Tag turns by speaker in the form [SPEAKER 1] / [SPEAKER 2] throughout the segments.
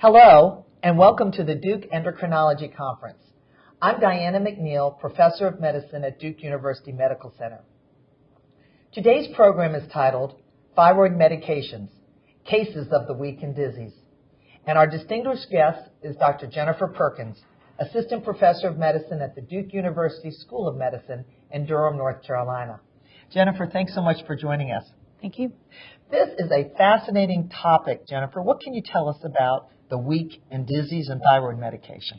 [SPEAKER 1] Hello, and welcome to the Duke Endocrinology Conference. I'm Diana McNeill, Professor of Medicine at Duke University Medical Center. Today's program is titled Thyroid Medications, Cases of the Weak and Dizzies. And our distinguished guest is Dr. Jennifer Perkins, Assistant Professor of Medicine at the Duke University School of Medicine in Durham, North Carolina. Jennifer, thanks so much for joining us.
[SPEAKER 2] Thank you.
[SPEAKER 1] This is a fascinating topic, Jennifer. What can you tell us about the weak and dizzies and thyroid medication?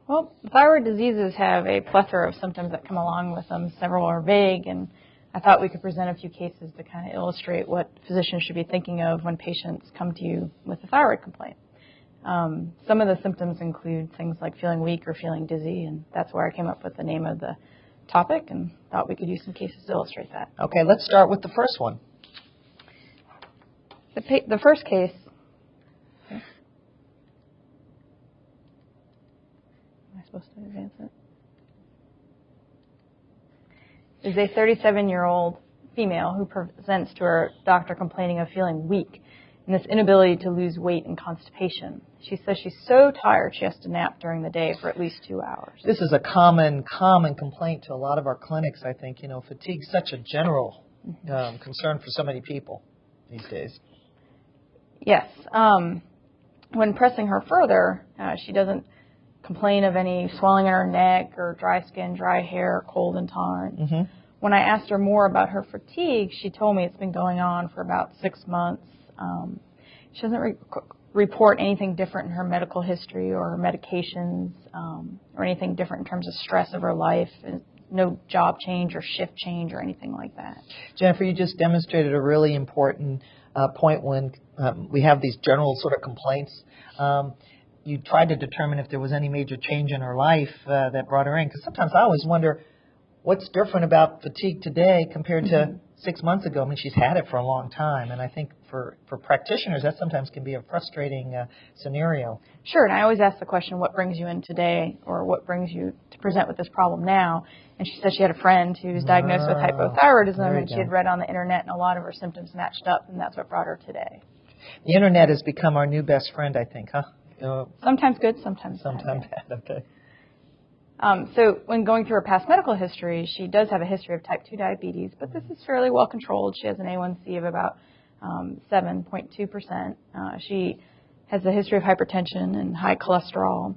[SPEAKER 2] Well, thyroid diseases have a plethora of symptoms that come along with them. Several are vague, and I thought we could present a few cases to kind of illustrate what physicians should be thinking of when patients come to you with a thyroid complaint. Some of the symptoms include things like feeling weak or feeling dizzy, and that's where I came up with the name of the topic and thought we could use some cases to illustrate that.
[SPEAKER 1] Okay, let's start with the first one.
[SPEAKER 2] The first case supposed to advance it, is a 37-year-old female who presents to her doctor complaining of feeling weak and this inability to lose weight and constipation. She says she's so tired she has to nap during the day for at least 2 hours.
[SPEAKER 1] This is a common complaint to a lot of our clinics, I think. You know, fatigue is such a general concern for so many people these days.
[SPEAKER 2] Yes. When pressing her further, she doesn't complain of any swelling in her neck or dry skin, dry hair, cold intolerance. When I asked her more about her fatigue, she told me it's been going on for about 6 months. She doesn't report anything different in her medical history or her medications or anything different in terms of stress of her life. No job change or shift change or anything like that.
[SPEAKER 1] Jennifer, you just demonstrated a really important point when we have these general sort of complaints. You tried to determine if there was any major change in her life that brought her in. Because sometimes I always wonder what's different about fatigue today compared to 6 months ago. I mean, she's had it for a long time. And I think for practitioners, that sometimes can be a frustrating scenario.
[SPEAKER 2] Sure. And I always ask the question, what brings you in today or what brings you to present with this problem now? And she said she had a friend who's diagnosed with hypothyroidism and she had read on the internet and a lot of her symptoms matched up, and that's what brought her today.
[SPEAKER 1] The internet has become our new best friend, I think, huh?
[SPEAKER 2] Sometimes good, sometimes
[SPEAKER 1] bad. Okay.
[SPEAKER 2] So when going through her past medical history, she does have a history of type 2 diabetes, but this is fairly well controlled. She has an A1C of about 7.2%. She has a history of hypertension and high cholesterol,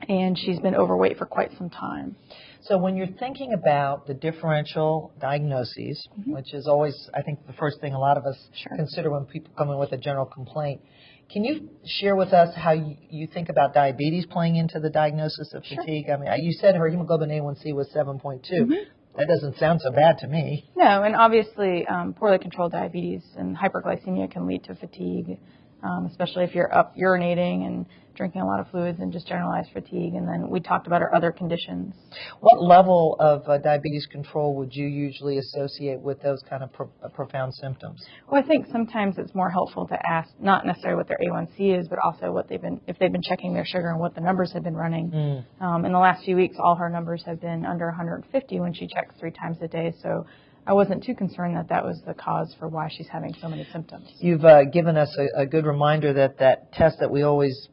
[SPEAKER 2] and she's been overweight for quite some time.
[SPEAKER 1] So when you're thinking about the differential diagnoses, which is always, I think, the first thing a lot of us consider when people come in with a general complaint, can you share with us how you think about diabetes playing into the diagnosis of fatigue? I mean, you said her hemoglobin A1C was 7.2. That doesn't sound so bad to me.
[SPEAKER 2] No, and obviously poorly controlled diabetes and hyperglycemia can lead to fatigue, especially if you're up urinating and drinking a lot of fluids and just generalized fatigue. And then we talked about her other conditions.
[SPEAKER 1] What level of diabetes control would you usually associate with those kind of profound symptoms?
[SPEAKER 2] Well, I think sometimes it's more helpful to ask not necessarily what their A1C is, but also what if they've been checking their sugar and what the numbers have been running. In the last few weeks, all her numbers have been under 150 when she checks 3 times a day. So I wasn't too concerned that that was the cause for why she's having so many symptoms.
[SPEAKER 1] You've given us a good reminder that test that we always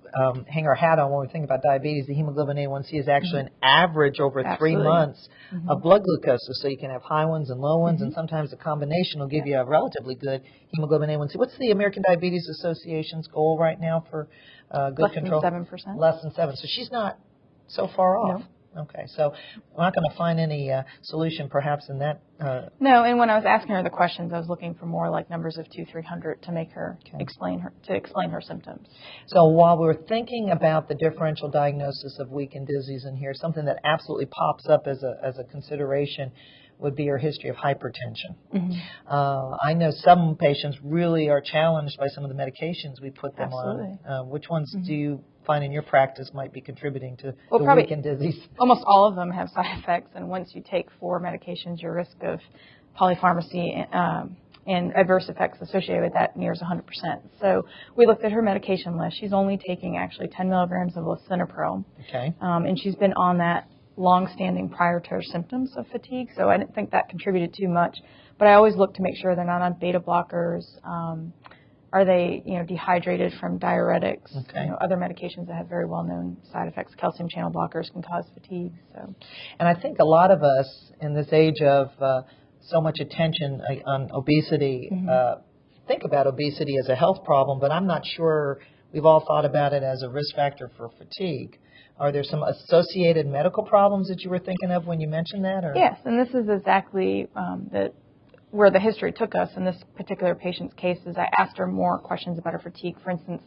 [SPEAKER 1] hang our hat on when we think about diabetes, the hemoglobin A1C, is actually an average over 3 months of blood glucose. So you can have high ones and low ones, and sometimes the combination will give you a relatively good hemoglobin A1C. What's the American Diabetes Association's goal right now for good control?
[SPEAKER 2] Less than 7%.
[SPEAKER 1] Less than 7. So she's not so far off.
[SPEAKER 2] No.
[SPEAKER 1] Okay, so we're not going to find any solution perhaps in that.
[SPEAKER 2] No, and when I was asking her the questions, I was looking for more like numbers of 200-300 to make her explain her symptoms.
[SPEAKER 1] So while we're thinking about the differential diagnosis of weak and dizzies in here, something that absolutely pops up as a consideration would be her history of hypertension. I know some patients really are challenged by some of the medications we put them on. Which ones do you find in your practice might be contributing to the weak and dizzies?
[SPEAKER 2] Almost all of them have side effects, and once you take 4 medications, your risk of polypharmacy and adverse effects associated with that nears 100%. So we looked at her medication list. She's only taking actually 10 milligrams of lisinopril, and she's been on that long-standing prior to her symptoms of fatigue, so I didn't think that contributed too much. But I always look to make sure they're not on beta blockers, Are they, dehydrated from diuretics?
[SPEAKER 1] Okay.
[SPEAKER 2] Other medications that have very well-known side effects. Calcium channel blockers can cause fatigue. So,
[SPEAKER 1] and I think a lot of us in this age of so much attention on obesity think about obesity as a health problem, but I'm not sure we've all thought about it as a risk factor for fatigue. Are there some associated medical problems that you were thinking of when you mentioned that? Or?
[SPEAKER 2] Yes, and this is exactly where the history took us in this particular patient's case. Is I asked her more questions about her fatigue. For instance,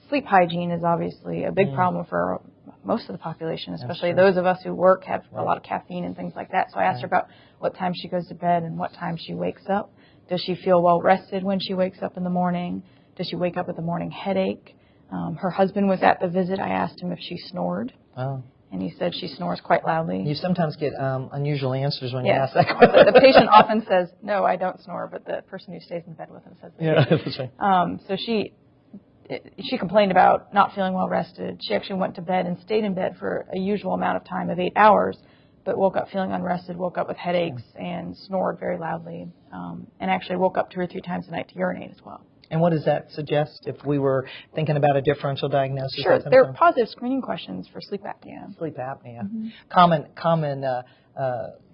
[SPEAKER 2] sleep hygiene is obviously a big problem for most of the population, especially those of us who work, have a lot of caffeine and things like that. So I asked her about what time she goes to bed and what time she wakes up. Does she feel well rested when she wakes up in the morning? Does she wake up with a morning headache? Her husband was at the visit. I asked him if she snored.
[SPEAKER 1] Oh.
[SPEAKER 2] And he said she snores quite loudly.
[SPEAKER 1] You sometimes get unusual answers when you
[SPEAKER 2] Yes.
[SPEAKER 1] ask that question.
[SPEAKER 2] The patient often says, no, I don't snore, but the person who stays in bed with him says that.
[SPEAKER 1] Yeah, that's right.
[SPEAKER 2] So she complained about not feeling well rested. She actually went to bed and stayed in bed for a usual amount of time of 8 hours, but woke up feeling unrested, woke up with headaches, and snored very loudly, and actually woke up 2 or 3 times a night to urinate as well.
[SPEAKER 1] And what does that suggest if we were thinking about a differential diagnosis?
[SPEAKER 2] Sure, there are positive screening questions for sleep apnea.
[SPEAKER 1] Sleep apnea. Common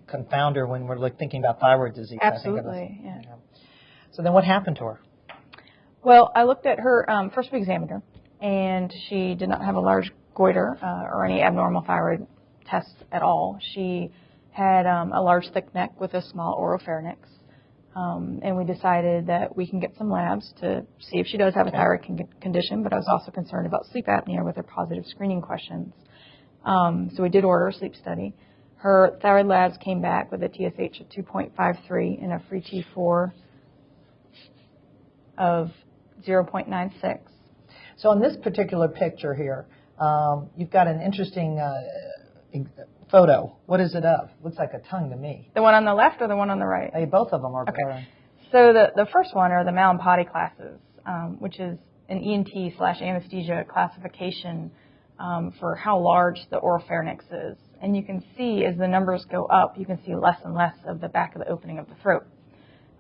[SPEAKER 1] confounder when we're thinking about thyroid disease.
[SPEAKER 2] Absolutely,
[SPEAKER 1] I think So then what happened to her?
[SPEAKER 2] Well, I looked at her, first we examined her, and she did not have a large goiter or any abnormal thyroid tests at all. She had a large thick neck with a small oropharynx. And we decided that we can get some labs to see if she does have a thyroid condition, but I was also concerned about sleep apnea with her positive screening questions. So we did order a sleep study. Her thyroid labs came back with a TSH of 2.53 and a free T4 of 0.96.
[SPEAKER 1] So in this particular picture here, you've got an interesting photo. What is it of? Looks like a tongue to me.
[SPEAKER 2] The one on the left or the one on the right?
[SPEAKER 1] Both of them are.
[SPEAKER 2] Okay. So the first one are the Mallampati classes, which is an ENT/anesthesia classification for how large the oropharynx is. And you can see as the numbers go up, you can see less and less of the back of the opening of the throat.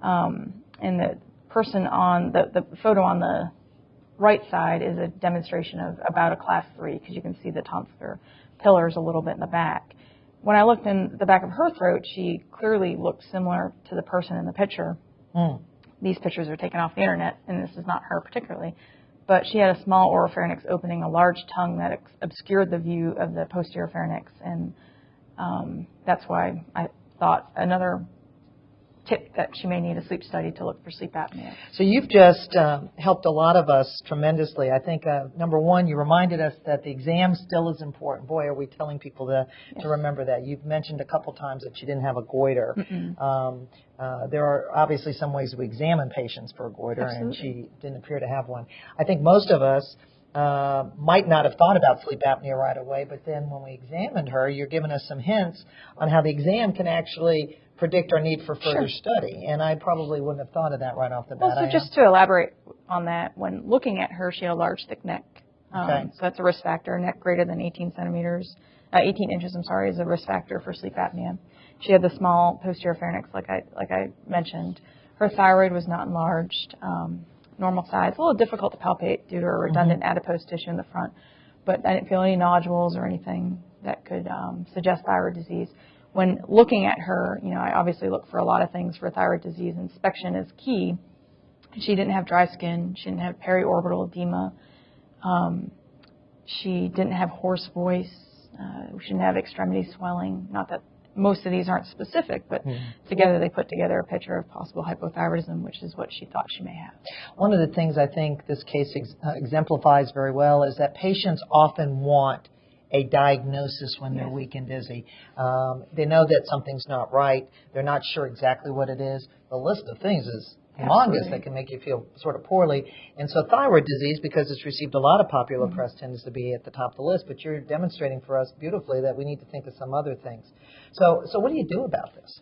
[SPEAKER 2] And the person on the photo on the right side is a demonstration of about a class 3 because you can see the tonsillar pillars a little bit in the back. When I looked in the back of her throat, she clearly looked similar to the person in the picture. These pictures are taken off the internet, and this is not her particularly. But she had a small oropharynx opening, a large tongue that obscured the view of the posterior pharynx, and that's why I thought another tip that she may need a sleep study to look for sleep apnea.
[SPEAKER 1] So you've just helped a lot of us tremendously. I think, number one, you reminded us that the exam still is important. Boy, are we telling people to remember that. You've mentioned a couple times that she didn't have a goiter. There are obviously some ways we examine patients for a goiter, and she didn't appear to have one. I think most of us might not have thought about sleep apnea right away, but then when we examined her, you're giving us some hints on how the exam can actually predict our need for further study, and I probably wouldn't have thought of that right off the bat.
[SPEAKER 2] Well, so just to elaborate on that, when looking at her, she had a large, thick neck. So that's a risk factor. A neck greater than 18 inches, is a risk factor for sleep apnea. She had the small posterior pharynx, like I mentioned. Her thyroid was not enlarged, normal size, a little difficult to palpate due to a redundant adipose tissue in the front, but I didn't feel any nodules or anything that could suggest thyroid disease. When looking at her, I obviously look for a lot of things for thyroid disease. Inspection is key. She didn't have dry skin. She didn't have periorbital edema. She didn't have hoarse voice. She didn't have extremity swelling. Not that most of these aren't specific, but together they put together a picture of possible hypothyroidism, which is what she thought she may have.
[SPEAKER 1] One of the things I think this case exemplifies very well is that patients often want a diagnosis when they're weak and dizzy. They know that something's not right. They're not sure exactly what it is. The list of things is humongous that can make you feel sort of poorly. And so thyroid disease, because it's received a lot of popular press, tends to be at the top of the list. But you're demonstrating for us beautifully that we need to think of some other things. So what do you do about this?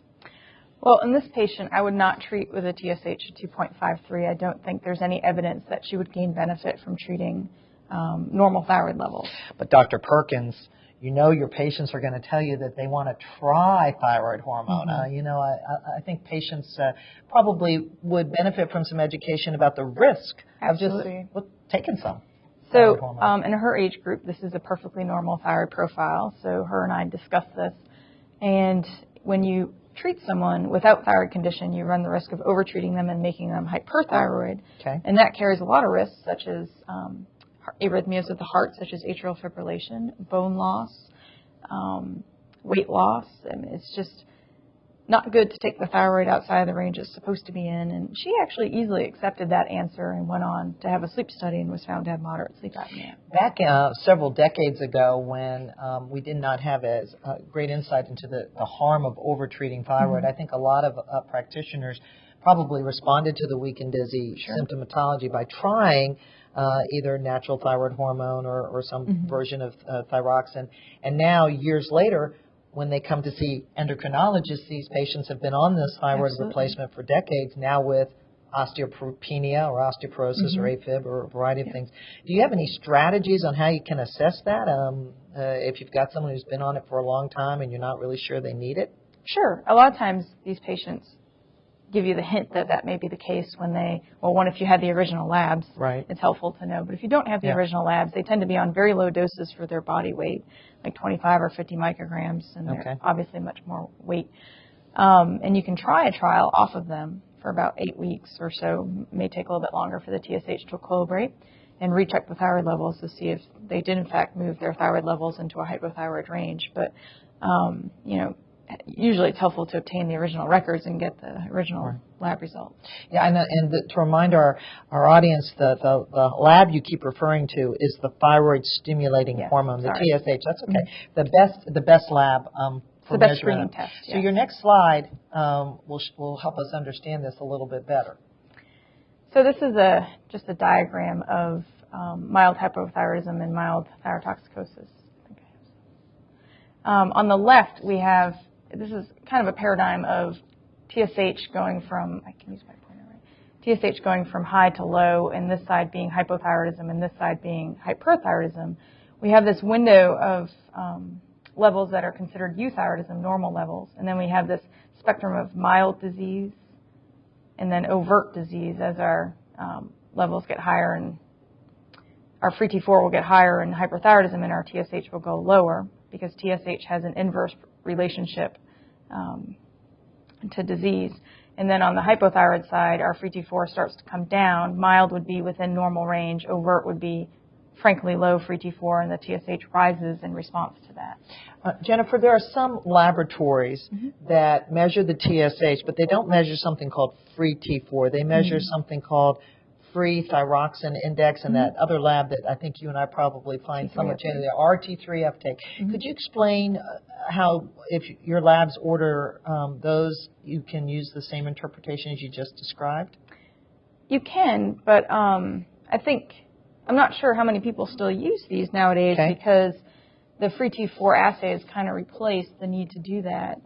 [SPEAKER 2] Well, in this patient, I would not treat with a TSH of 2.53. I don't think there's any evidence that she would gain benefit from treating normal thyroid levels.
[SPEAKER 1] But Dr. Perkins your patients are going to tell you that they want to try thyroid hormone. I think patients probably would benefit from some education about the risk
[SPEAKER 2] Absolutely.
[SPEAKER 1] of just taking some.
[SPEAKER 2] So in her age group, this is a perfectly normal thyroid profile. So her and I discussed this. And when you treat someone without thyroid condition, you run the risk of overtreating them and making them hyperthyroid.
[SPEAKER 1] Okay.
[SPEAKER 2] And that carries a lot of risks, such as arrhythmias of the heart, such as atrial fibrillation, bone loss, weight loss. And it's just not good to take the thyroid outside of the range it's supposed to be in. And she actually easily accepted that answer and went on to have a sleep study and was found to have moderate sleep apnea.
[SPEAKER 1] Back several decades ago, when we did not have as great insight into the harm of overtreating thyroid, I think a lot of practitioners probably responded to the weak and dizzy symptomatology by trying either natural thyroid hormone or some version of thyroxine. And now, years later, when they come to see endocrinologists, these patients have been on this thyroid replacement for decades, now with osteopenia or osteoporosis or AFib or a variety of things. Do you have any strategies on how you can assess that if you've got someone who's been on it for a long time and you're not really sure they need it?
[SPEAKER 2] Sure. A lot of times these patients give you the hint that that may be the case when if you had the original labs, it's helpful to know. But if you don't have the original labs, they tend to be on very low doses for their body weight, like 25 or 50 micrograms, and they're obviously much more weight. And you can try a trial off of them for about 8 weeks or so. It may take a little bit longer for the TSH to equilibrate, and recheck the thyroid levels to see if they did in fact move their thyroid levels into a hypothyroid range. But usually it's helpful to obtain the original records and get the original lab results.
[SPEAKER 1] Yeah, and to remind our audience, the lab you keep referring to is the thyroid stimulating hormone, the TSH. That's okay. The best lab for
[SPEAKER 2] the best
[SPEAKER 1] measuring
[SPEAKER 2] screening test.
[SPEAKER 1] So your next slide will help us understand this a little bit better.
[SPEAKER 2] So this is just a diagram of mild hypothyroidism and mild thyrotoxicosis. On the left, we have, this is kind of a paradigm of TSH going from, I can use my pointer, right? TSH going from high to low, and this side being hypothyroidism and this side being hyperthyroidism. We have this window of levels that are considered euthyroidism, normal levels, and then we have this spectrum of mild disease and then overt disease as our levels get higher, and our free T4 will get higher in hyperthyroidism and our TSH will go lower, because TSH has an inverse relationship to disease. And then on the hypothyroid side, our free T4 starts to come down. Mild would be within normal range. Overt would be, frankly, low free T4, and the TSH rises in response to that.
[SPEAKER 1] Jennifer, there are some laboratories that measure the TSH, but they don't measure something called free T4. They measure something called free thyroxine index, and that other lab that I think you and I probably find somewhat in there, RT3 uptake. Could you explain how, if your labs order those, you can use the same interpretation as you just described?
[SPEAKER 2] You can, but I'm not sure how many people still use these nowadays, because the free T4 assay has kind of replaced the need to do that.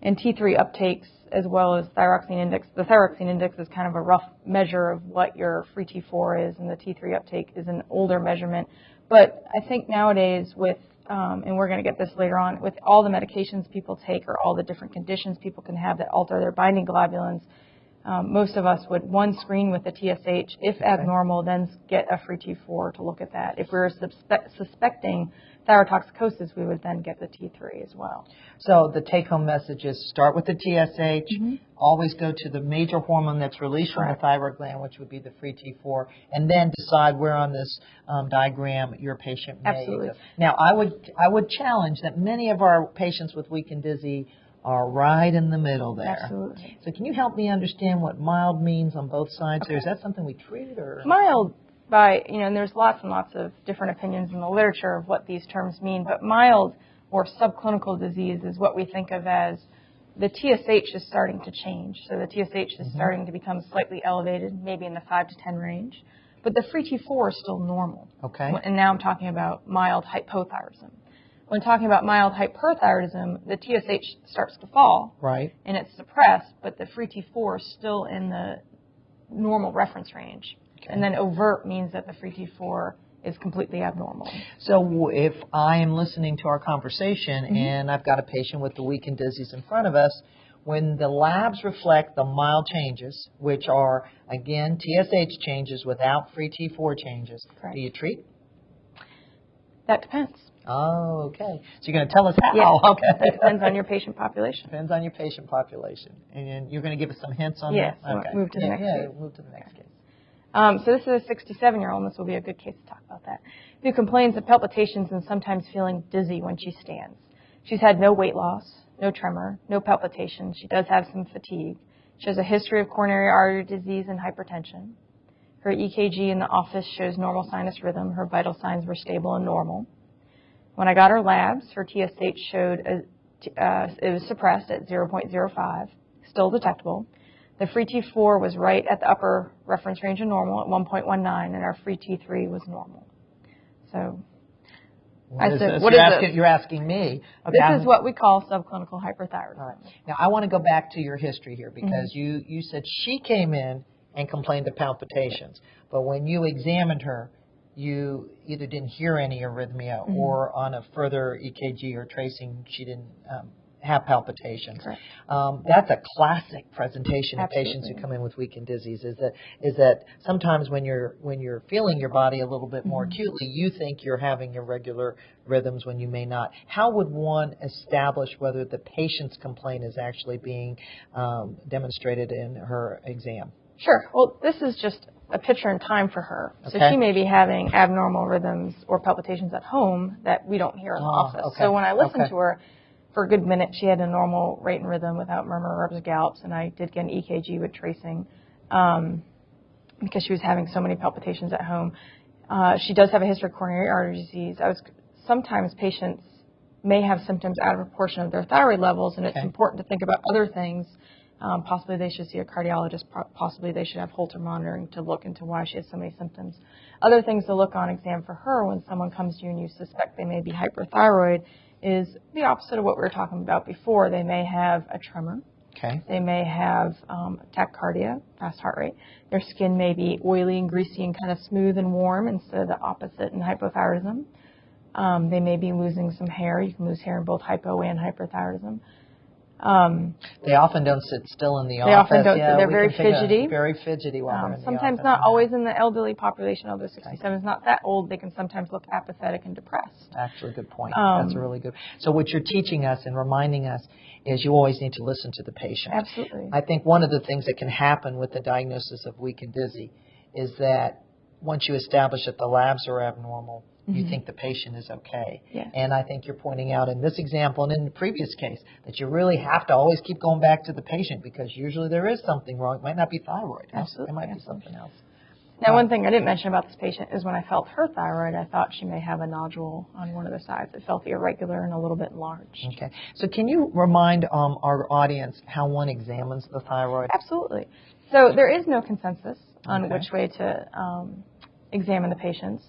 [SPEAKER 2] And T3 uptakes, as well as thyroxine index. The thyroxine index is kind of a rough measure of what your free T4 is, and the T3 uptake is an older measurement. But I think nowadays with, and we're going to get this later on, with all the medications people take or all the different conditions people can have that alter their binding globulins, most of us would, screen with the TSH. If abnormal, then get a free T4 to look at that. If we were suspecting thyrotoxicosis, we would then get the T3 as well.
[SPEAKER 1] So the take-home message is start with the TSH, always go to the major hormone that's released from the thyroid gland, which would be the free T4, and then decide where on this diagram your patient may.
[SPEAKER 2] Absolutely.
[SPEAKER 1] Now, I would challenge that many of our patients with weak and dizzy are right in the middle there.
[SPEAKER 2] Absolutely.
[SPEAKER 1] So can you help me understand what mild means on both sides there? Is that something we treat, or?
[SPEAKER 2] Mild, and there's lots and lots of different opinions in the literature of what these terms mean, but mild or subclinical disease is what we think of as the TSH is starting to change. So the TSH is starting to become slightly elevated, maybe in the 5 to 10 range, but the free T4 is still normal.
[SPEAKER 1] Okay.
[SPEAKER 2] And now I'm talking about mild hypothyroidism. When talking about mild hyperthyroidism, the TSH starts to fall, and it's suppressed, but the free T4 is still in the normal reference range. And then overt means that the free T4 is completely abnormal.
[SPEAKER 1] So if I am listening to our conversation and I've got a patient with the weakened dizzies in front of us, when the labs reflect the mild changes, which are, again, TSH changes without free T4 changes,
[SPEAKER 2] Correct.
[SPEAKER 1] do you treat?
[SPEAKER 2] That depends.
[SPEAKER 1] Oh, okay. So you're going to tell us how?
[SPEAKER 2] Yeah.
[SPEAKER 1] Okay.
[SPEAKER 2] That depends on your patient population.
[SPEAKER 1] Depends on your patient population. And you're going to give us some hints on
[SPEAKER 2] yes.
[SPEAKER 1] that? Okay.
[SPEAKER 2] Move to the next case.
[SPEAKER 1] Move to the next case.
[SPEAKER 2] So this is a 67-year-old, and this will be a good case to talk about that, who complains of palpitations and sometimes feeling dizzy when she stands. She's had no weight loss, no tremor, no palpitations. She does have some fatigue. She has a history of coronary artery disease and hypertension. Her EKG in the office shows normal sinus rhythm. Her vital signs were stable and normal. When I got her labs, her TSH showed it was suppressed at 0.05, still detectable. The free T4 was right at the upper reference range of normal at 1.19, and our free T3 was normal. So I said, what is this?
[SPEAKER 1] You're asking me. Okay,
[SPEAKER 2] this is what we call subclinical hyperthyroidism.
[SPEAKER 1] All right. Now, I want to go back to your history here because you said she came in and complained of palpitations, but when you examined her, you either didn't hear any arrhythmia or on a further EKG or tracing, she didn't have palpitations.
[SPEAKER 2] Correct.
[SPEAKER 1] That's a classic presentation of
[SPEAKER 2] Absolutely.
[SPEAKER 1] patients who come in with weakened dizzies. Is that sometimes when you're feeling your body a little bit more acutely, you think you're having irregular rhythms when you may not. How would one establish whether the patient's complaint is actually being demonstrated in her exam?
[SPEAKER 2] Sure. Well, this is just a picture in time for her. So
[SPEAKER 1] Okay.
[SPEAKER 2] she may be having abnormal rhythms or palpitations at home that we don't hear in the office.
[SPEAKER 1] Okay.
[SPEAKER 2] So when I listened to her, for a good minute, she had a normal rate and rhythm without murmur, rubs, gallops, and I did get an EKG with tracing because she was having so many palpitations at home. She does have a history of coronary artery disease. Sometimes patients may have symptoms out of proportion of their thyroid levels, and it's important to think about other things. Possibly they should see a cardiologist. Possibly they should have Holter monitoring to look into why she has so many symptoms. Other things to look on exam for her when someone comes to you and you suspect they may be hyperthyroid is the opposite of what we were talking about before. They may have a tremor.
[SPEAKER 1] Okay.
[SPEAKER 2] They may have tachycardia, fast heart rate. Their skin may be oily and greasy and kind of smooth and warm instead of the opposite in hypothyroidism. They may be losing some hair. You can lose hair in both hypo and hyperthyroidism.
[SPEAKER 1] They often don't sit still in the office.
[SPEAKER 2] They often don't.
[SPEAKER 1] Yeah,
[SPEAKER 2] They're very fidgety.
[SPEAKER 1] Very fidgety while they're in the
[SPEAKER 2] sometimes
[SPEAKER 1] office.
[SPEAKER 2] not always in the elderly population, although 67 is not that old. They can sometimes look apathetic and depressed.
[SPEAKER 1] Actually, good point. That's a really good. So what you're teaching us and reminding us is you always need to listen to the patient.
[SPEAKER 2] Absolutely.
[SPEAKER 1] I think one of the things that can happen with the diagnosis of weakened dizzy is that once you establish that the labs are abnormal, you think the patient is okay.
[SPEAKER 2] Yes.
[SPEAKER 1] And I think you're pointing out in this example and in the previous case that you really have to always keep going back to the patient because usually there is something wrong. It might not be thyroid.
[SPEAKER 2] Absolutely.
[SPEAKER 1] It might be something else.
[SPEAKER 2] Now, one thing I didn't mention about this patient is when I felt her thyroid, I thought she may have a nodule on one of the sides. It felt irregular and a little bit enlarged.
[SPEAKER 1] Okay. So can you remind our audience how one examines the thyroid?
[SPEAKER 2] Absolutely. So there is no consensus on which way to examine the patients.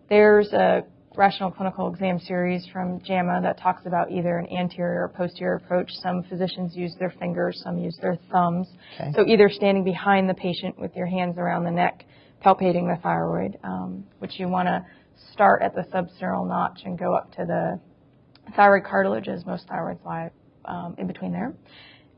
[SPEAKER 2] There's a rational clinical exam series from JAMA that talks about either an anterior or posterior approach. Some physicians use their fingers, some use their thumbs.
[SPEAKER 1] Okay.
[SPEAKER 2] So either standing behind the patient with your hands around the neck, palpating the thyroid, which you want to start at the substernal notch and go up to the thyroid cartilage, as most thyroids lie in between there.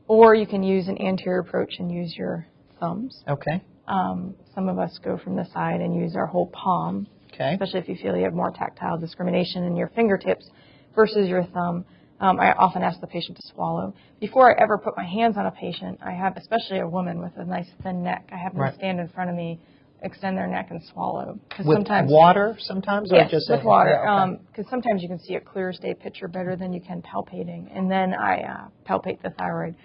[SPEAKER 2] Or you can use an anterior approach and use your thumbs.
[SPEAKER 1] Okay.
[SPEAKER 2] Some of us go from the side and use our whole palm.
[SPEAKER 1] Okay.
[SPEAKER 2] Especially if you feel you have more tactile discrimination in your fingertips versus your thumb. I often ask the patient to swallow. Before I ever put my hands on a patient, I have, especially a woman with a nice thin neck, I have them stand in front of me, extend their neck and swallow.
[SPEAKER 1] With
[SPEAKER 2] sometimes,
[SPEAKER 1] water sometimes?
[SPEAKER 2] Yes,
[SPEAKER 1] or just
[SPEAKER 2] with water.
[SPEAKER 1] Yeah,
[SPEAKER 2] Because sometimes you can see a clear state picture better than you can palpating. And then I palpate the thyroid.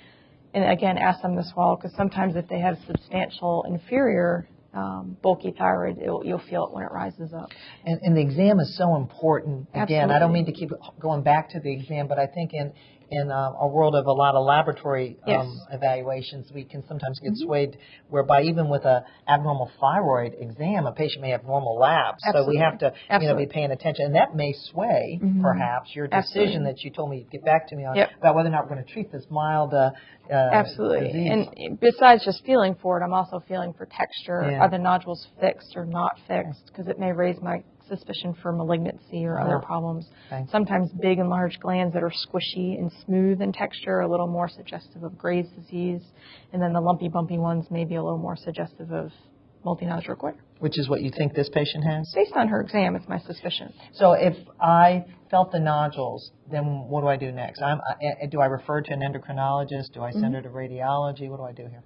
[SPEAKER 2] And again, ask them to swallow because sometimes if they have substantial inferior bulky thyroid, you'll feel it when it rises up.
[SPEAKER 1] And the exam is so important. Again,
[SPEAKER 2] Absolutely.
[SPEAKER 1] I don't mean to keep going back to the exam, but I think in a world of a lot of laboratory evaluations, we can sometimes get swayed, whereby even with a abnormal thyroid exam, a patient may have normal labs.
[SPEAKER 2] Absolutely.
[SPEAKER 1] So we have to be paying attention. And that may sway, perhaps, your decision that you told me to get back to me on about whether or not we're going to treat this mild
[SPEAKER 2] Absolutely.
[SPEAKER 1] disease.
[SPEAKER 2] And besides just feeling for it, I'm also feeling for texture. Are the nodules fixed or not fixed? Because it may raise my suspicion for malignancy or other problems.
[SPEAKER 1] Okay.
[SPEAKER 2] Sometimes big and large glands that are squishy and smooth in texture are a little more suggestive of Graves' disease, and then the lumpy, bumpy ones may be a little more suggestive of multinodular goiter.
[SPEAKER 1] Which is what you think this patient has?
[SPEAKER 2] Based on her exam, it's my suspicion.
[SPEAKER 1] So if I felt the nodules, then what do I do next? Do I refer to an endocrinologist? Do I send her to radiology? What do I do here?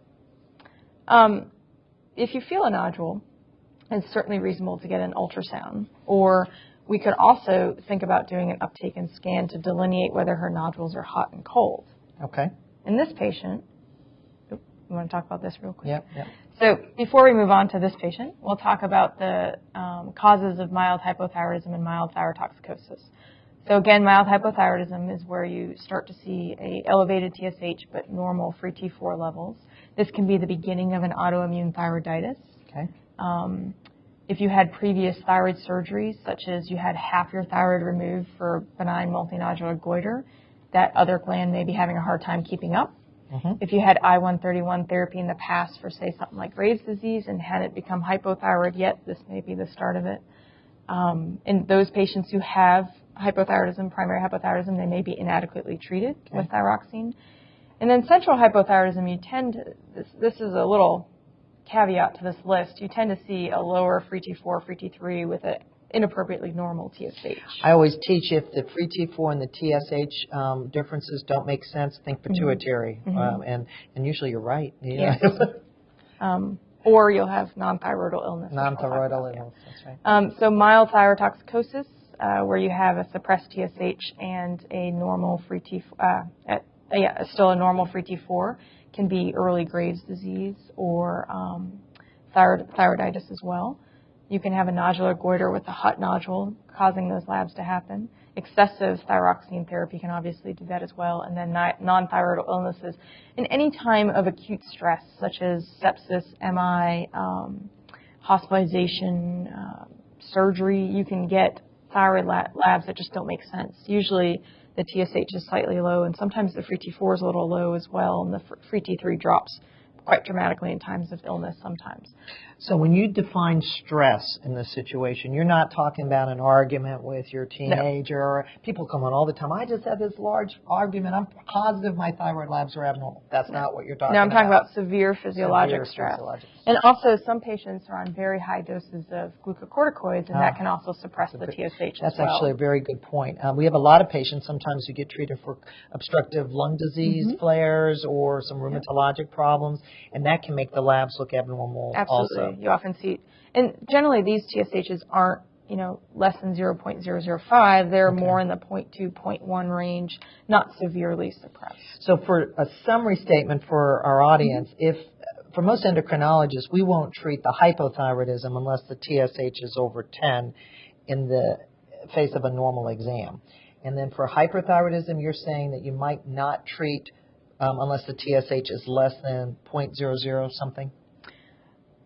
[SPEAKER 2] If you feel a nodule, it's certainly reasonable to get an ultrasound. Or we could also think about doing an uptake and scan to delineate whether her nodules are hot and cold.
[SPEAKER 1] Okay.
[SPEAKER 2] In this patient, you want to talk about this real quick?
[SPEAKER 1] Yep.
[SPEAKER 2] So before we move on to this patient, we'll talk about the causes of mild hypothyroidism and mild thyrotoxicosis. So again, mild hypothyroidism is where you start to see a elevated TSH but normal free T4 levels. This can be the beginning of an autoimmune thyroiditis.
[SPEAKER 1] Okay.
[SPEAKER 2] If you had previous thyroid surgeries, such as you had half your thyroid removed for benign multinodular goiter, that other gland may be having a hard time keeping up. If you had I-131 therapy in the past for, say, something like Graves' disease and hadn't become hypothyroid yet, this may be the start of it. In those patients who have hypothyroidism, primary hypothyroidism, they may be inadequately treated with thyroxine. And then central hypothyroidism, you tend to, this is a little caveat to this list, you tend to see a lower free T4, free T3 with an inappropriately normal TSH.
[SPEAKER 1] I always teach if the free T4 and the TSH differences don't make sense, think pituitary. And usually you're right.
[SPEAKER 2] Yes. Or you'll have non-thyroidal illness.
[SPEAKER 1] Non-thyroidal illness, that's right.
[SPEAKER 2] So mild thyrotoxicosis, where you have a suppressed TSH and a normal free T4, still a normal free T4, can be early Graves' disease or thyroiditis as well. You can have a nodular goiter with a hot nodule causing those labs to happen. Excessive thyroxine therapy can obviously do that as well. And then non-thyroidal illnesses. In any time of acute stress, such as sepsis, MI, hospitalization, surgery, you can get thyroid labs that just don't make sense. Usually the TSH is slightly low, and sometimes the free T4 is a little low as well, and the free T3 drops quite dramatically in times of illness sometimes.
[SPEAKER 1] So when you define stress in this situation, you're not talking about an argument with your teenager.
[SPEAKER 2] No.
[SPEAKER 1] Or people come on all the time, I just had this large argument, I'm positive my thyroid labs are abnormal. That's not what you're talking about.
[SPEAKER 2] No, I'm talking about severe physiologic stress. And also some patients are on very high doses of glucocorticoids, and that can also suppress the TSH as well.
[SPEAKER 1] That's actually a very good point. We have a lot of patients sometimes who get treated for obstructive lung disease flares or some rheumatologic problems, and that can make the labs look abnormal.
[SPEAKER 2] Absolutely.
[SPEAKER 1] Also.
[SPEAKER 2] You often see, and generally these TSHs aren't, less than 0.005. They're more in the 0.2, 0.1 range, not severely suppressed.
[SPEAKER 1] So for a summary statement for our audience, if for most endocrinologists, we won't treat the hypothyroidism unless the TSH is over 10 in the face of a normal exam. And then for hyperthyroidism, you're saying that you might not treat unless the TSH is less than 0.00 something?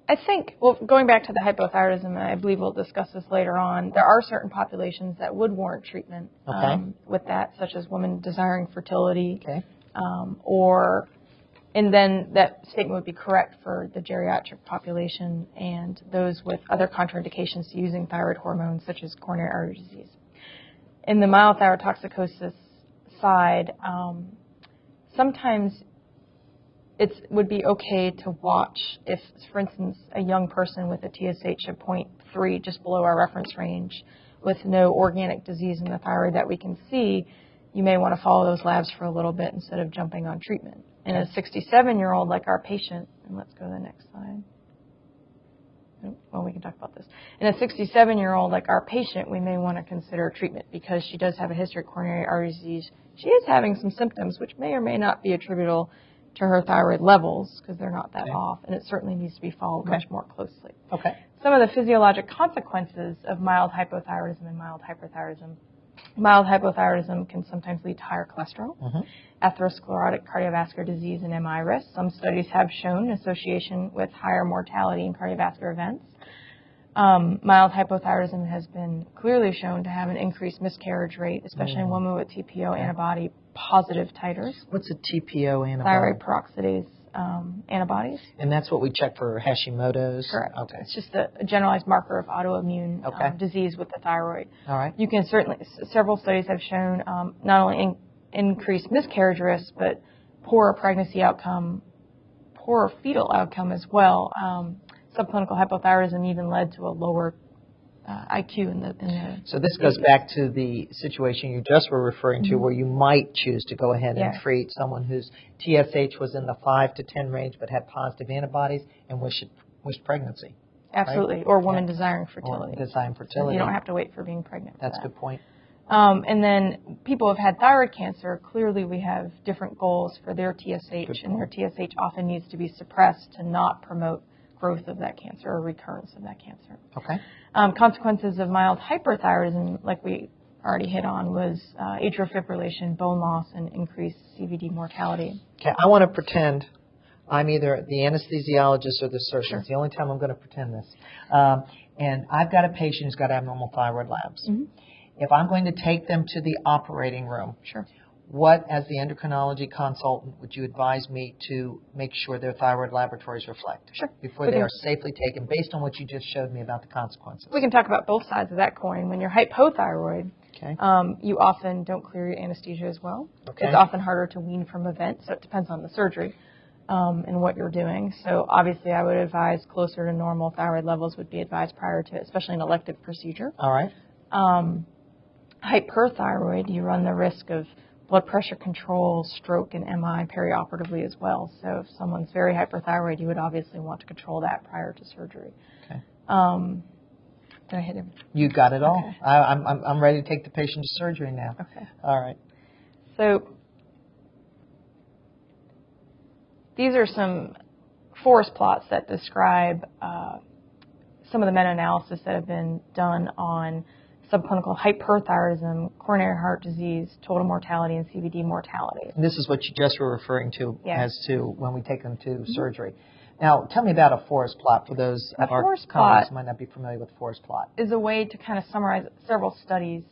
[SPEAKER 2] I think, well, going back to the hypothyroidism, and I believe we'll discuss this later on, there are certain populations that would warrant treatment with that, such as women desiring fertility, and then that statement would be correct for the geriatric population and those with other contraindications to using thyroid hormones, such as coronary artery disease. In the mild thyrotoxicosis side, sometimes it would be okay to watch if, for instance, a young person with a TSH of 0.3, just below our reference range, with no organic disease in the thyroid that we can see, you may want to follow those labs for a little bit instead of jumping on treatment. In a 67-year-old like our patient, and let's go to the next slide. Well, we can talk about this. In a 67-year-old like our patient, we may want to consider treatment because she does have a history of coronary artery disease. She is having some symptoms which may or may not be attributable to her thyroid levels because they're not that off, and it certainly needs to be followed much more closely. Some of the physiologic consequences of mild hypothyroidism and mild hyperthyroidism. Mild hypothyroidism can sometimes lead to higher cholesterol, atherosclerotic cardiovascular disease, and MI risk. Some studies have shown association with higher mortality in cardiovascular events. Mild hypothyroidism has been clearly shown to have an increased miscarriage rate, especially in women with TPO antibody positive titers.
[SPEAKER 1] What's a TPO antibody?
[SPEAKER 2] Thyroid peroxidase antibodies.
[SPEAKER 1] And that's what we check for Hashimoto's?
[SPEAKER 2] Correct.
[SPEAKER 1] Okay.
[SPEAKER 2] It's just a generalized marker of autoimmune disease with the thyroid.
[SPEAKER 1] All right.
[SPEAKER 2] You can certainly, several studies have shown not only increased miscarriage risk, but poorer pregnancy outcome, poorer fetal outcome as well. Subclinical hypothyroidism even led to a lower IQ in the.
[SPEAKER 1] So this goes back to the situation you just were referring to, where you might choose to go ahead and treat someone whose TSH was in the 5 to 10 range but had positive antibodies and wished pregnancy.
[SPEAKER 2] Absolutely,
[SPEAKER 1] right?
[SPEAKER 2] or woman desiring fertility.
[SPEAKER 1] Or desiring fertility.
[SPEAKER 2] You don't have to wait for being pregnant.
[SPEAKER 1] That's a good point.
[SPEAKER 2] And then people who have had thyroid cancer, clearly we have different goals for their TSH, and their TSH often needs to be suppressed to not promote growth of that cancer or recurrence of that cancer.
[SPEAKER 1] Okay.
[SPEAKER 2] Consequences of mild hyperthyroidism, like we already hit on, was atrial fibrillation, bone loss, and increased CVD mortality.
[SPEAKER 1] Okay, I want to pretend I'm either the anesthesiologist or the surgeon.
[SPEAKER 2] Sure.
[SPEAKER 1] It's the only time I'm going to pretend this. And I've got a patient who's got abnormal thyroid labs. If I'm going to take them to the operating room, what, as the endocrinology consultant, would you advise me to make sure their thyroid laboratories reflect before they are safely taken, based on what you just showed me about the consequences?
[SPEAKER 2] We can talk about both sides of that coin. When you're hypothyroid, you often don't clear your anesthesia as well. It's often harder to wean from a vent, so it depends on the surgery and what you're doing. So obviously I would advise closer to normal thyroid levels would be advised prior to, especially an elective procedure.
[SPEAKER 1] All right.
[SPEAKER 2] Hyperthyroid, you run the risk of blood pressure control, stroke, and MI perioperatively as well. So if someone's very hyperthyroid, you would obviously want to control that prior to surgery.
[SPEAKER 1] Okay.
[SPEAKER 2] Did I hit him?
[SPEAKER 1] You got it all.
[SPEAKER 2] Okay.
[SPEAKER 1] I'm ready to take the patient to surgery now.
[SPEAKER 2] Okay.
[SPEAKER 1] All right.
[SPEAKER 2] So these are some forest plots that describe some of the meta-analysis that have been done on subclinical hyperthyroidism, coronary heart disease, total mortality, and CVD mortality.
[SPEAKER 1] And this is what you just were referring to as to when we take them to surgery. Now, tell me about a forest plot for those of our colleagues who might not be familiar with forest plot.
[SPEAKER 2] Is a way to kind of summarize several studies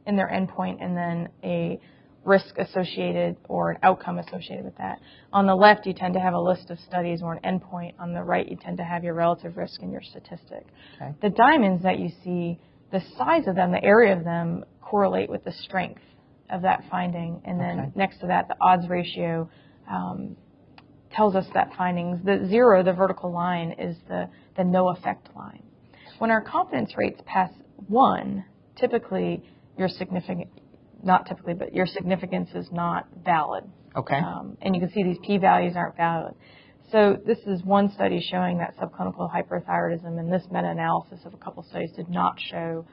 [SPEAKER 2] in their endpoint and then a risk associated or an outcome associated with that. On the left, you tend to have a list of studies or an endpoint. On the right, you tend to have your relative risk and your statistic. Okay. The diamonds that you see, the size of them, the area of them, correlate with the strength of that finding. And then next to that, the odds ratio tells us that findings. The 0, the vertical line, is the no effect line. When our confidence rates pass 1, typically your significance is not valid. Okay. And you can see these p-values aren't valid. So this is one study showing that subclinical hyperthyroidism, and this meta-analysis of a couple studies did not show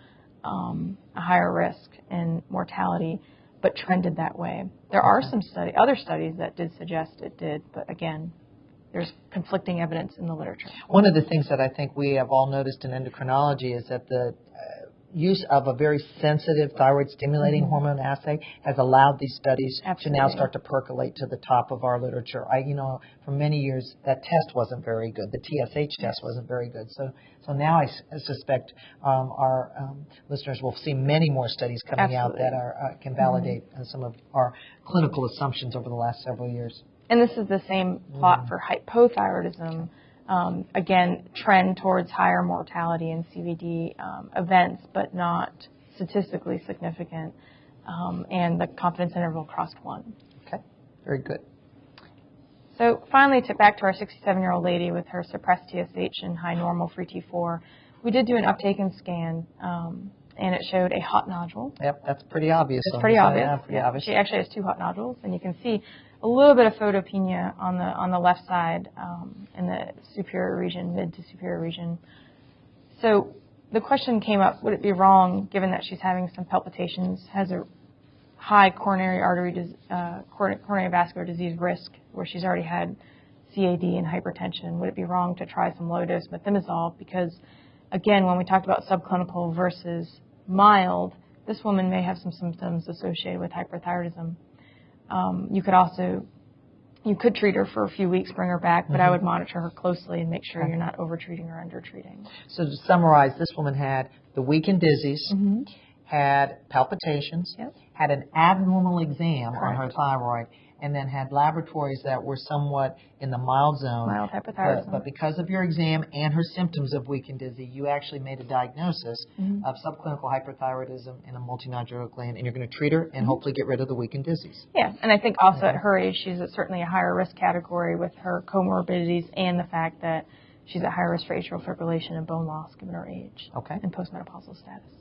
[SPEAKER 2] a higher risk in mortality, but trended that way. There are some other studies that did suggest it did, but again, there's conflicting evidence in the literature.
[SPEAKER 1] One of the things that I think we have all noticed in endocrinology is that the use of a very sensitive thyroid-stimulating hormone assay has allowed these studies to now start to percolate to the top of our literature. For many years, that test wasn't very good. The TSH test wasn't very good. So now I suspect our listeners will see many more studies coming out that can validate some of our clinical assumptions over the last several years.
[SPEAKER 2] And this is the same plot for hypothyroidism. Again, trend towards higher mortality and CVD events, but not statistically significant. And the confidence interval crossed 1.
[SPEAKER 1] Okay, very good.
[SPEAKER 2] So finally, back to our 67-year-old lady with her suppressed TSH and high normal free T4. We did do an uptake and scan, and it showed a hot nodule.
[SPEAKER 1] Yep, that's pretty obvious.
[SPEAKER 2] It's pretty obvious. Yeah, pretty obvious. She actually has 2 hot nodules, and you can see a little bit of photopenia on the left side in the superior region, mid to superior region. So the question came up, would it be wrong, given that she's having some palpitations, has a high coronary vascular disease risk where she's already had CAD and hypertension, would it be wrong to try some low-dose methimazole? Because, again, when we talked about subclinical versus mild, this woman may have some symptoms associated with hyperthyroidism. You could treat her for a few weeks, bring her back, but I would monitor her closely and make sure you're not over-treating or under-treating.
[SPEAKER 1] So to summarize, this woman had the weakened Dizzies, had palpitations,
[SPEAKER 2] Yep.
[SPEAKER 1] had an abnormal exam on her
[SPEAKER 2] Correct.
[SPEAKER 1] thyroid, and then had laboratories that were somewhat in the mild zone.
[SPEAKER 2] Mild hypothyroidism.
[SPEAKER 1] But because of your exam and her symptoms of weak and dizzy, you actually made a diagnosis of subclinical hyperthyroidism in a multinodular gland, and you're going to treat her and hopefully get rid of the weak and dizzies.
[SPEAKER 2] Yeah, and I think also at her age, she's at certainly a higher risk category with her comorbidities and the fact that she's at higher risk for atrial fibrillation and bone loss given her age and postmenopausal status.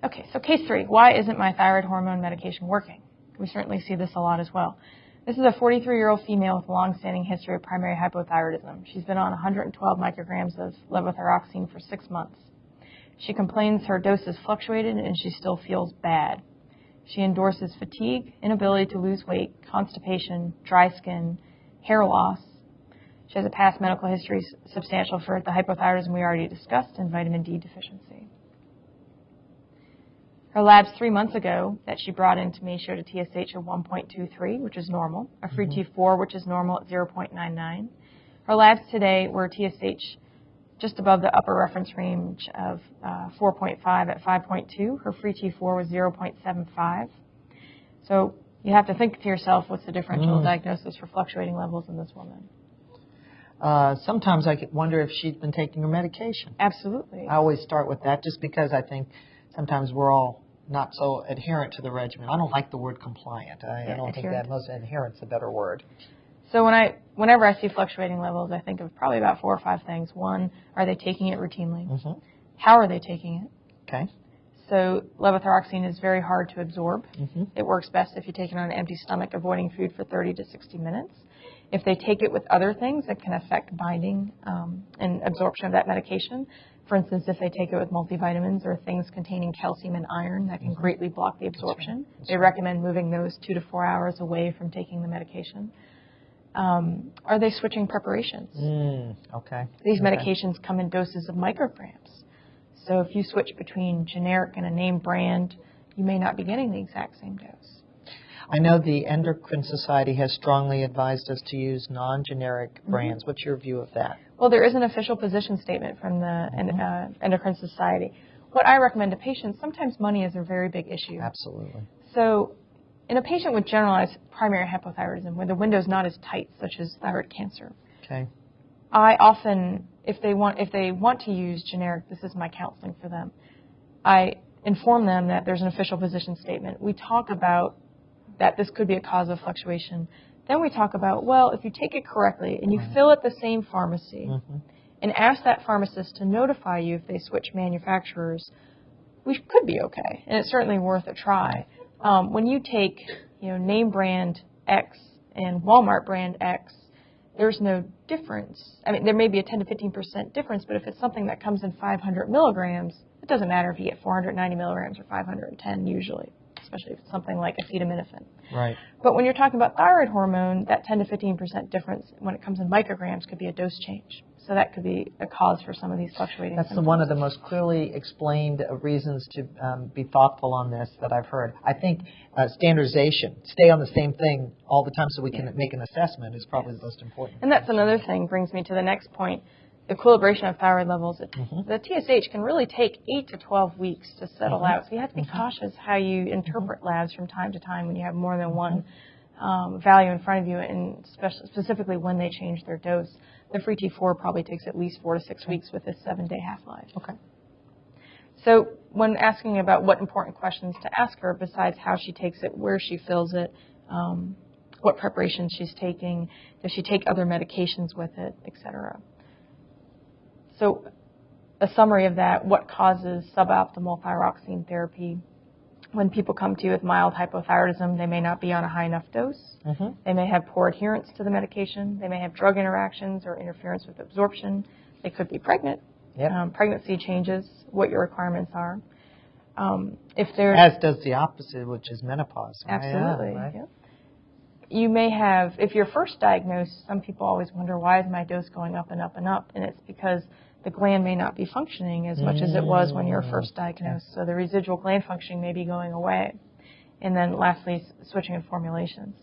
[SPEAKER 2] Okay, so case 3, why isn't my thyroid hormone medication working? We certainly see this a lot as well. This is a 43-year-old female with a long-standing history of primary hypothyroidism. She's been on 112 micrograms of levothyroxine for 6 months. She complains her dose is fluctuated and she still feels bad. She endorses fatigue, inability to lose weight, constipation, dry skin, hair loss. She has a past medical history substantial for the hypothyroidism we already discussed and vitamin D deficiency. Her labs 3 months ago that she brought in to me showed a TSH of 1.23, which is normal, a free T4, which is normal at 0.99. Her labs today were TSH just above the upper reference range of 4.5 at 5.2. Her free T4 was 0.75. So you have to think to yourself, what's the differential diagnosis for fluctuating levels in this woman?
[SPEAKER 1] Sometimes I wonder if she's been taking her medication.
[SPEAKER 2] Absolutely.
[SPEAKER 1] I always start with that just because I think sometimes we're all not so adherent to the regimen. I don't like the word compliant. I don't think that most adherent's a better word.
[SPEAKER 2] So whenever I see fluctuating levels, I think of probably about 4 or 5 things. One, are they taking it routinely? How are they taking it?
[SPEAKER 1] Okay.
[SPEAKER 2] So levothyroxine is very hard to absorb. It works best if you take it on an empty stomach, avoiding food for 30 to 60 minutes. If they take it with other things, it can affect binding and absorption of that medication. For instance, if they take it with multivitamins or things containing calcium and iron, that can greatly block the absorption. They recommend moving those 2 to 4 hours away from taking the medication. Are they switching preparations?
[SPEAKER 1] Okay.
[SPEAKER 2] These medications come in doses of micrograms. So if you switch between generic and a name brand, you may not be getting the exact same dose.
[SPEAKER 1] I know the Endocrine Society has strongly advised us to use non-generic brands. What's your view of that?
[SPEAKER 2] Well, there is an official position statement from the Endocrine Society. What I recommend to patients, sometimes money is a very big issue.
[SPEAKER 1] Absolutely.
[SPEAKER 2] So in a patient with generalized primary hypothyroidism, where the window is not as tight, such as thyroid cancer, I often, if they want to use generic, this is my counseling for them, I inform them that there's an official position statement. We talk about that this could be a cause of fluctuation. Then we talk about, well, if you take it correctly and you fill at the same pharmacy and ask that pharmacist to notify you if they switch manufacturers, we could be okay. And it's certainly worth a try. When you take, name brand X and Walmart brand X, there's no difference. I mean, there may be a 10 to 15% difference, but if it's something that comes in 500 milligrams, it doesn't matter if you get 490 milligrams or 510 usually, especially if it's something like acetaminophen.
[SPEAKER 1] Right.
[SPEAKER 2] But when you're talking about thyroid hormone, that 10 to 15% difference when it comes in micrograms could be a dose change. So that could be a cause for some of these fluctuating symptoms.
[SPEAKER 1] One of the most clearly explained reasons to be thoughtful on this that I've heard. I think standardization, stay on the same thing all the time so we can make an assessment is probably the most important.
[SPEAKER 2] And that's another thing, brings me to the next point. The equilibration of thyroid levels, the TSH can really take 8 to 12 weeks to settle out. So you have to be cautious how you interpret labs from time to time when you have more than one value in front of you, and specifically when they change their dose. The free T4 probably takes at least 4 to 6 weeks with a 7-day half-life. Okay. So when asking about what important questions to ask her, besides how she takes it, where she fills it, what preparations she's taking, does she take other medications with it, etc. So a summary of that, what causes suboptimal thyroxine therapy? When people come to you with mild hypothyroidism, they may not be on a high enough dose. They may have poor adherence to the medication. They may have drug interactions or interference with absorption. They could be pregnant. Pregnancy changes what your requirements are. As
[SPEAKER 1] does the opposite, which is menopause. Right?
[SPEAKER 2] Absolutely.
[SPEAKER 1] Yeah, right.
[SPEAKER 2] You may have, if you're first diagnosed, some people always wonder, why is my dose going up and up and up? And it's because the gland may not be functioning as much as it was when you were first diagnosed. So the residual gland functioning may be going away. And then lastly, switching of formulations.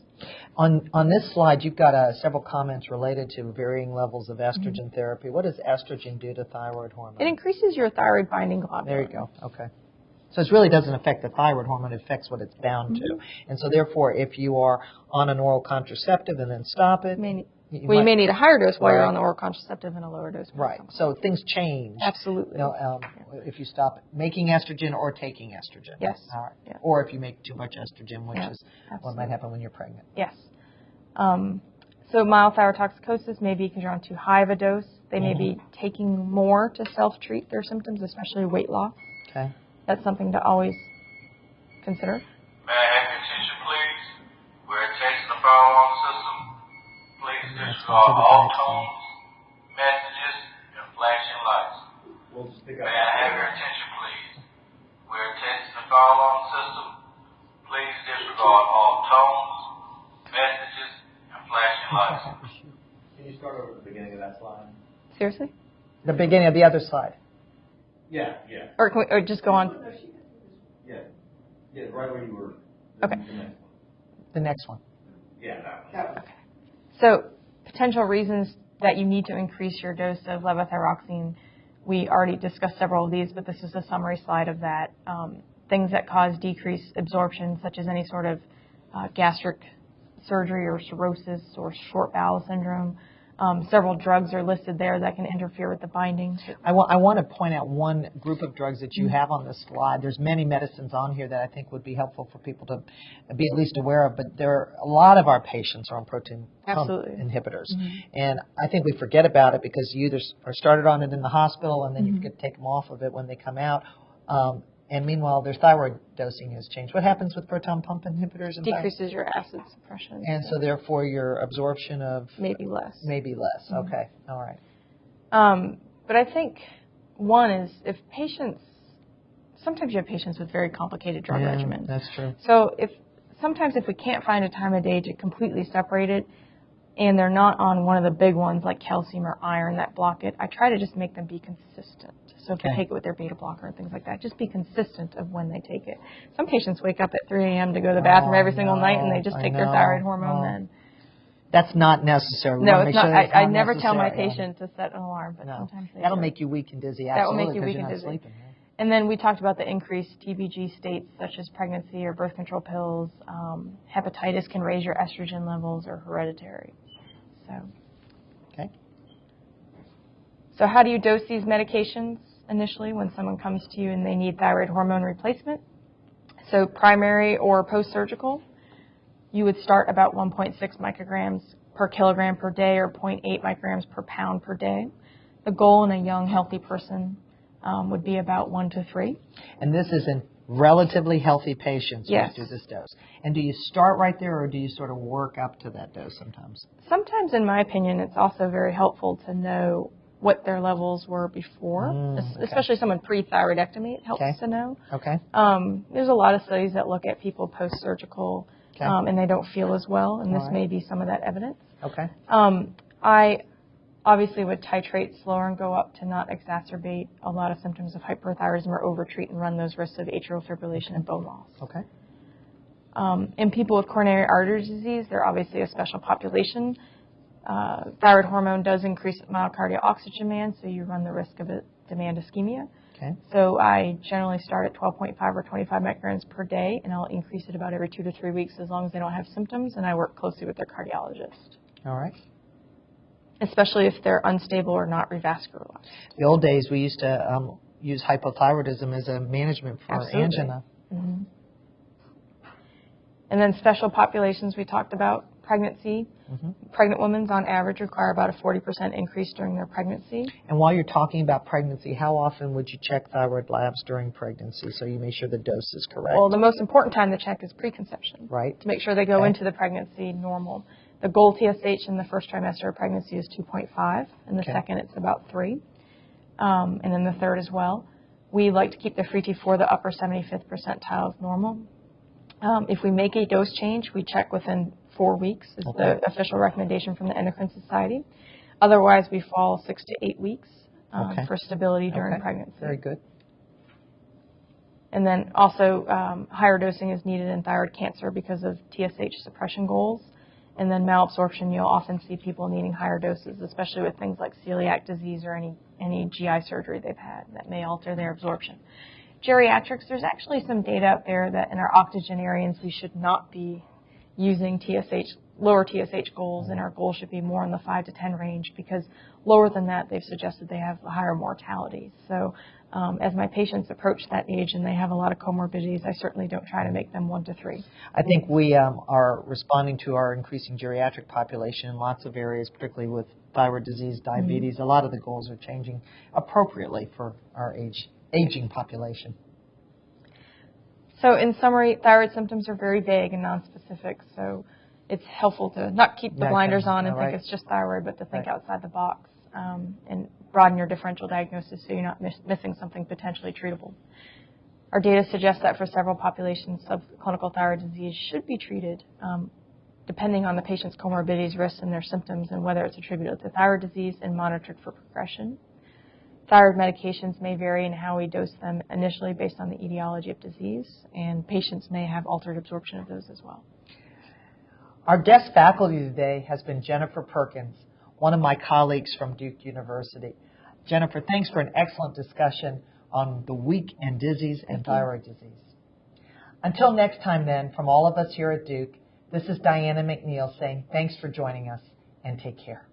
[SPEAKER 1] On this slide, you've got several comments related to varying levels of estrogen therapy. What does estrogen do to thyroid hormone?
[SPEAKER 2] It increases your thyroid binding globulin.
[SPEAKER 1] There you go. Okay. So it really doesn't affect the thyroid hormone, it affects what it's bound to. And so therefore, if you are on an oral contraceptive and then stop it,
[SPEAKER 2] you may need a higher dose while you're on the oral contraceptive and a lower dose.
[SPEAKER 1] Right. So things change.
[SPEAKER 2] Absolutely.
[SPEAKER 1] If you stop making estrogen or taking estrogen.
[SPEAKER 2] Yes.
[SPEAKER 1] All right.
[SPEAKER 2] Yeah.
[SPEAKER 1] Or if you make too much estrogen, which is what might happen when you're pregnant.
[SPEAKER 2] Yes. So mild thyrotoxicosis may be because you're on too high of a dose. They may be taking more to self-treat their symptoms, especially weight loss.
[SPEAKER 1] Okay.
[SPEAKER 2] That's something to always consider.
[SPEAKER 3] May I have your attention, please? We're testing the fire alarm system. Please disregard all tones, messages, and flashing lights. May I have your attention, please? We're testing the fire alarm system. Please disregard all tones, messages, and flashing lights.
[SPEAKER 4] Can you start over at the beginning of that slide?
[SPEAKER 2] Seriously?
[SPEAKER 1] The beginning of the other slide.
[SPEAKER 4] Yeah.
[SPEAKER 2] Or can we, or just go on?
[SPEAKER 4] Yeah, right where you were.
[SPEAKER 2] Okay.
[SPEAKER 1] The next one.
[SPEAKER 4] Yeah, that one.
[SPEAKER 2] Okay. So potential reasons that you need to increase your dose of levothyroxine, we already discussed several of these, but this is a summary slide of that. Things that cause decreased absorption, such as any sort of gastric surgery or cirrhosis or short bowel syndrome. Several drugs are listed there that can interfere with the binding.
[SPEAKER 1] I want to point out one group of drugs that you have on this slide. There's many medicines on here that I think would be helpful for people to be at least aware of, but a lot of our patients are on protein pump inhibitors. And I think we forget about it because you either are started on it in the hospital and then you forget to take them off of it when they come out. And meanwhile, their thyroid dosing has changed. What happens with proton pump inhibitors?
[SPEAKER 2] Decreases your acid suppression.
[SPEAKER 1] And so therefore your absorption of...
[SPEAKER 2] Maybe less.
[SPEAKER 1] Okay. All right.
[SPEAKER 2] But I think one is if patients... Sometimes you have patients with very complicated drug regimens.
[SPEAKER 1] That's true.
[SPEAKER 2] So sometimes if we can't find a time of day to completely separate it, and they're not on one of the big ones like calcium or iron that block it, I try to just make them be consistent. So if they take it with their beta blocker and things like that, just be consistent of when they take it. Some patients wake up at 3 a.m. to go to the bathroom every single night, and they just take their thyroid hormone then.
[SPEAKER 1] That's not necessary.
[SPEAKER 2] No, it's not. I never tell my patient to set an alarm, but sometimes they
[SPEAKER 1] That'll
[SPEAKER 2] do.
[SPEAKER 1] make you weak and dizzy,
[SPEAKER 2] That will
[SPEAKER 1] absolutely,
[SPEAKER 2] make you
[SPEAKER 1] because
[SPEAKER 2] weak
[SPEAKER 1] you're
[SPEAKER 2] and
[SPEAKER 1] not
[SPEAKER 2] dizzy.
[SPEAKER 1] sleeping.
[SPEAKER 2] And then we talked about the increased TBG states such as pregnancy or birth control pills. Hepatitis can raise your estrogen levels or hereditary.
[SPEAKER 1] Okay.
[SPEAKER 2] So how do you dose these medications initially when someone comes to you and they need thyroid hormone replacement? So primary or post-surgical, you would start about 1.6 micrograms per kilogram per day or 0.8 micrograms per pound per day. The goal in a young, healthy person would be about 1 to 3.
[SPEAKER 1] And this is in relatively healthy patients
[SPEAKER 2] Yes.
[SPEAKER 1] who do this dose. And do you start right there, or do you sort of work up to that dose sometimes?
[SPEAKER 2] Sometimes, in my opinion, it's also very helpful to know what their levels were before, especially someone pre-thyroidectomy. It helps to know.
[SPEAKER 1] Okay.
[SPEAKER 2] There's a lot of studies that look at people post-surgical and they don't feel as well, and this may be some of that evidence.
[SPEAKER 1] Okay.
[SPEAKER 2] I obviously would titrate slower and go up to not exacerbate a lot of symptoms of hyperthyroidism or overtreat and run those risks of atrial fibrillation and bone loss.
[SPEAKER 1] Okay.
[SPEAKER 2] In people with coronary artery disease, they're obviously a special population. Thyroid hormone does increase myocardial oxygen demand, so you run the risk of a demand ischemia.
[SPEAKER 1] Okay.
[SPEAKER 2] So I generally start at 12.5 or 25 micrograms per day, and I'll increase it about every 2 to 3 weeks as long as they don't have symptoms, and I work closely with their cardiologist.
[SPEAKER 1] All right.
[SPEAKER 2] Especially if they're unstable or not revascularized.
[SPEAKER 1] The old days, we used to use hypothyroidism as a management for angina.
[SPEAKER 2] Mm-hmm. And then special populations we talked about, pregnancy. Pregnant women on average require about a 40% increase during their pregnancy.
[SPEAKER 1] And while you're talking about pregnancy, how often would you check thyroid labs during pregnancy so you make sure the dose is correct?
[SPEAKER 2] Well, the most important time to check is preconception.
[SPEAKER 1] Right.
[SPEAKER 2] To make sure they go into the pregnancy normal. The goal TSH in the first trimester of pregnancy is 2.5. In the second, it's about 3. And in the third as well. We like to keep the free T4 the upper 75th percentile of normal. If we make a dose change, we check within 4 weeks is the official recommendation from the Endocrine Society. Otherwise, we fall 6 to 8 weeks for stability during pregnancy.
[SPEAKER 1] Very good.
[SPEAKER 2] And then also higher dosing is needed in thyroid cancer because of TSH suppression goals. And then malabsorption, you'll often see people needing higher doses, especially with things like celiac disease or any GI surgery they've had that may alter their absorption. Geriatrics, there's actually some data out there that in our octogenarians, we should not be using lower TSH goals, and our goal should be more in the 5 to 10 range, because lower than that, they've suggested they have a higher mortality. So as my patients approach that age and they have a lot of comorbidities, I certainly don't try to make them 1 to 3.
[SPEAKER 1] I think we are responding to our increasing geriatric population in lots of areas, particularly with thyroid disease, diabetes. A lot of the goals are changing appropriately for our aging population.
[SPEAKER 2] So in summary, thyroid symptoms are very vague and nonspecific, so it's helpful to not keep the blinders on and think it's just thyroid, but to think outside the box and broaden your differential diagnosis so you're not missing something potentially treatable. Our data suggests that for several populations, subclinical thyroid disease should be treated depending on the patient's comorbidities, risks, and their symptoms, and whether it's attributed to thyroid disease and monitored for progression. Thyroid medications may vary in how we dose them initially based on the etiology of disease, and patients may have altered absorption of those as well.
[SPEAKER 1] Our guest faculty today has been Jennifer Perkins, one of my colleagues from Duke University. Jennifer, thanks for an excellent discussion on the weak and Dizzies and thyroid disease. Until next time then, from all of us here at Duke, this is Diana McNeill saying thanks for joining us and take care.